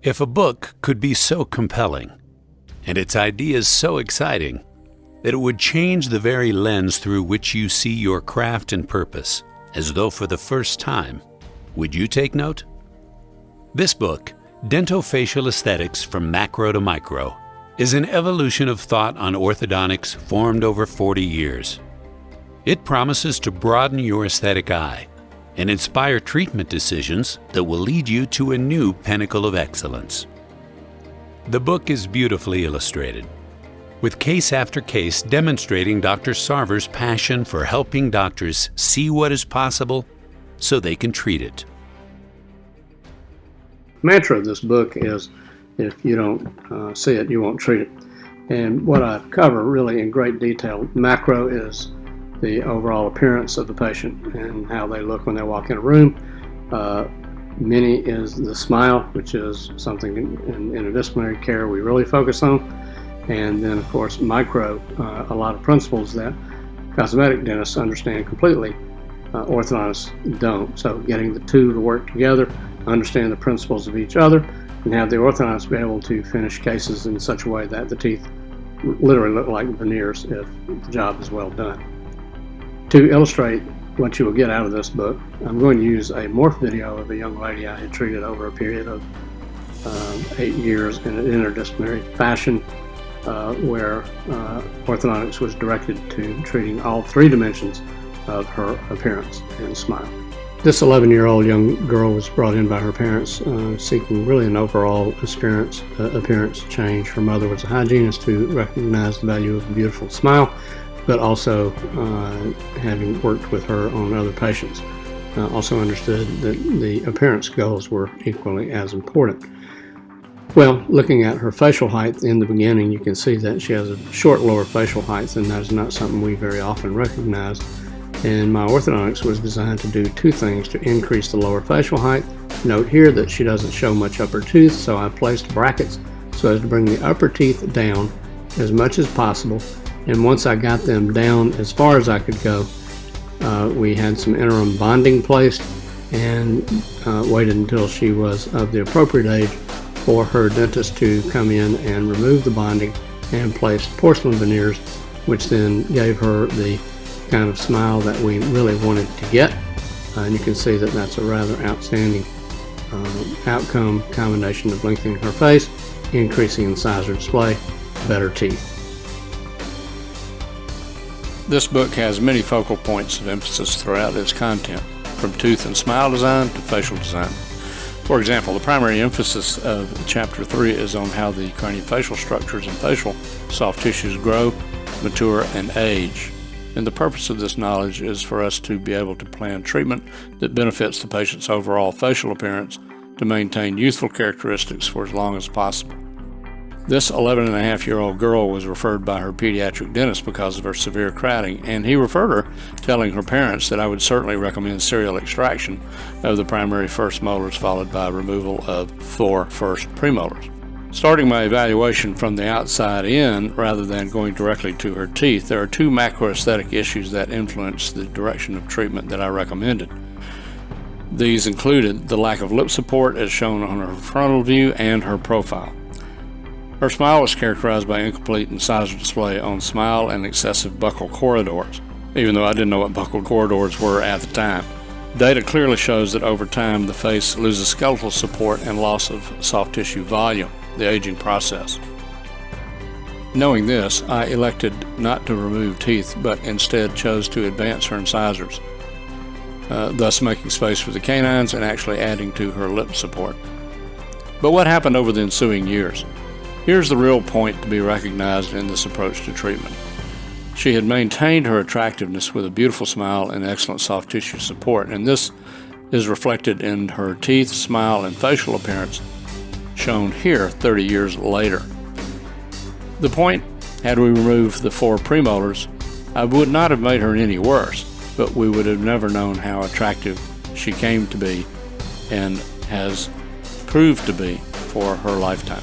If a book could be so compelling, and its ideas so exciting, that it would change the very lens through which you see your craft and purpose, as though for the first time, would you take note? This book, Dentofacial Aesthetics from Macro to Micro, is an evolution of thought on orthodontics formed over 40 years. It promises to broaden your aesthetic eye and inspire treatment decisions that will lead you to a new pinnacle of excellence. The book is beautifully illustrated, with case after case demonstrating Dr. Sarver's passion for helping doctors see what is possible so they can treat it. The mantra of this book is, if you don't see it, you won't treat it. And what I cover really in great detail, macro is the overall appearance of the patient and how they look when they walk in a room. Mini is the smile, which is something in interdisciplinary care we really focus on. And then, of course, micro, a lot of principles that cosmetic dentists understand completely, orthodontists don't. So getting the two to work together, understand the principles of each other, and have the orthodontist be able to finish cases in such a way that the teeth literally look like veneers if the job is well done. To illustrate what you will get out of this book, I'm going to use a morph video of a young lady I had treated over a period of 8 years in an interdisciplinary fashion, where orthodontics was directed to treating all three dimensions of her appearance and smile. This 11-year-old young girl was brought in by her parents seeking really an overall appearance change. Her mother was a hygienist who recognized the value of a beautiful smile, but also having worked with her on other patients, also understood that the appearance goals were equally as important. Well, looking at her facial height in the beginning, you can see that she has a short lower facial height, and that is not something we very often recognize. And my orthodontics was designed to do two things to increase the lower facial height. Note here that she doesn't show much upper tooth, so I placed brackets so as to bring the upper teeth down as much as possible. And once I got them down as far as I could go, we had some interim bonding placed and waited until she was of the appropriate age for her dentist to come in and remove the bonding and place porcelain veneers, which then gave her the kind of smile that we really wanted to get. And you can see that that's a rather outstanding outcome, combination of lengthening her face, increasing incisor display, better teeth. This book has many focal points of emphasis throughout its content, from tooth and smile design to facial design. For example, the primary emphasis of Chapter 3 is on how the craniofacial structures and facial soft tissues grow, mature, and age. And the purpose of this knowledge is for us to be able to plan treatment that benefits the patient's overall facial appearance to maintain youthful characteristics for as long as possible. This 11-and-a-half-year-old girl was referred by her pediatric dentist because of her severe crowding, and he referred her, telling her parents that I would certainly recommend serial extraction of the primary first molars followed by removal of 4 first premolars. Starting my evaluation from the outside in rather than going directly to her teeth, there are 2 macroaesthetic issues that influence the direction of treatment that I recommended. These included the lack of lip support as shown on her frontal view and her profile. Her smile was characterized by incomplete incisor display on smile and excessive buccal corridors, even though I didn't know what buccal corridors were at the time. Data clearly shows that over time the face loses skeletal support and loss of soft tissue volume, the aging process. Knowing this, I elected not to remove teeth, but instead chose to advance her incisors, thus making space for the canines and actually adding to her lip support. But what happened over the ensuing years? Here's the real point to be recognized in this approach to treatment. She had maintained her attractiveness with a beautiful smile and excellent soft tissue support, and this is reflected in her teeth, smile, and facial appearance, shown here 30 years later. The point, had we removed the 4 premolars, I would not have made her any worse, but we would have never known how attractive she came to be and has proved to be for her lifetime.